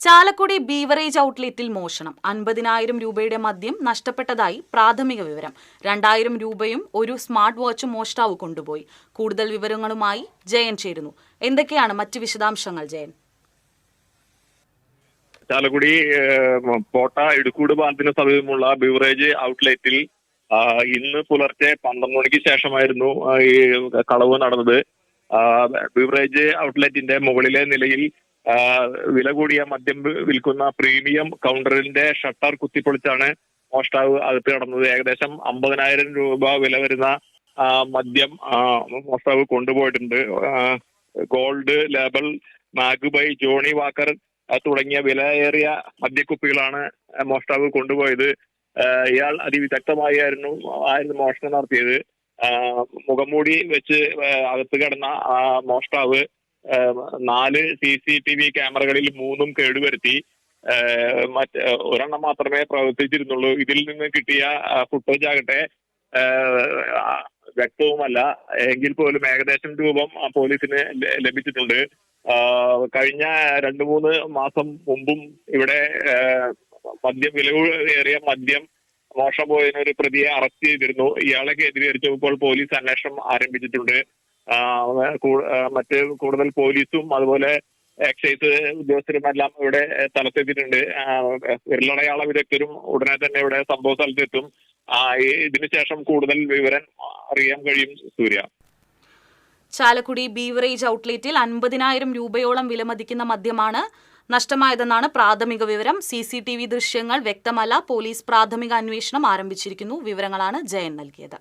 Chalakudy beverage ഔട്ട്ലെറ്റിൽ മോഷണം. 50,000 രൂപയുടെ മദ്യം നഷ്ടപ്പെട്ടതായി പ്രാഥമിക വിവരം. 2,000 രൂപയും ഒരു സ്മാർട്ട് വാച്ചും മോഷ്ടാവ് കൊണ്ടുപോയി. കൂടുതൽ വിവരങ്ങളുമായി ജയൻ ചേരുന്നു. എന്തൊക്കെയാണ് മറ്റ് വിശദാംശങ്ങൾ ജയൻ? ചാലക്കുടി കോട്ട ഇടുക്കൂട് പാലത്തിന് സമീപമുള്ള ബീവറേജ് ഔട്ട്ലെറ്റിൽ ഇന്ന് പുലർച്ചെ 12 മണിക്ക് ശേഷമായിരുന്നു ഈ കളവ് നടന്നത്. ബീവറേജ് ഔട്ട്ലെറ്റിന്റെ മുകളിലെ നിലയിൽ വില കൂടിയ മദ്യം വിൽക്കുന്ന പ്രീമിയം കൗണ്ടറിന്റെ ഷട്ടർ കുത്തിപ്പൊളിച്ചാണ് മോഷ്ടാവ് അകത്ത് കടന്നത്. ഏകദേശം 50,000 രൂപ വില വരുന്ന മദ്യം മോഷ്ടാവ് കൊണ്ടുപോയിട്ടുണ്ട്. ഗോൾഡ് ലേബൽ, മാഗുബൈ, ജോണി വാക്കർ തുടങ്ങിയ വിലയേറിയ മദ്യക്കുപ്പികളാണ് മോഷ്ടാവ് കൊണ്ടുപോയത്. ഇയാൾ അതിവിദഗ്ധമായിരുന്നു മോഷണം നടത്തിയത്. മുഖംമൂടി വെച്ച് അകത്ത് കിടന്ന മോഷ്ടാവ് 4 CCTV ക്യാമറകളിൽ 3 കേടുവരുത്തി. ഒരെണ്ണം മാത്രമേ പ്രവർത്തിച്ചിരുന്നുള്ളൂ. ഇതിൽ നിന്ന് കിട്ടിയ ഫുട്ടേജ് ആകട്ടെ വ്യക്തവുമല്ല. എങ്കിൽ പോലും ഏകദേശം രൂപം പോലീസിന് ലഭിച്ചിട്ടുണ്ട്. കഴിഞ്ഞ 2-3 മാസം മുമ്പും ഇവിടെ വിലയേറിയ മദ്യം മോഷണം പോയതിന് ഒരു പ്രതിയെ അറസ്റ്റ് ചെയ്തിരുന്നു. ഇയാളെ കേന്ദ്രീകരിച്ചപ്പോൾ പോലീസ് അന്വേഷണം ആരംഭിച്ചിട്ടുണ്ട്. മറ്റ് കൂടുതൽ പോലീസും അതുപോലെ എക്സൈസ് ഉദ്യോഗസ്ഥരുമെല്ലാം ഇവിടെ സ്ഥലത്തെത്തിയിട്ടുണ്ട്. വിരലടയാള വിദഗ്ധരും ഉടനെ തന്നെ ഇവിടെ സംഭവ സ്ഥലത്തെത്തും. ഇതിനുശേഷം കൂടുതൽ വിവരം അറിയാൻ കഴിയും. സൂര്യ, ചാലക്കുടി ബീവറേജ് ഔട്ട്ലെറ്റിൽ 50,000 രൂപയോളം വിലമതിക്കുന്ന മദ്യമാണ് നഷ്ടമായതെന്നാണ് പ്രാഥമിക വിവരം. CCTV ദൃശ്യങ്ങൾ വ്യക്തമല്ല. പോലീസ് പ്രാഥമിക അന്വേഷണം ആരംഭിച്ചിരിക്കുന്നു. വിവരങ്ങളാണ് ജയൻ നൽകിയത്.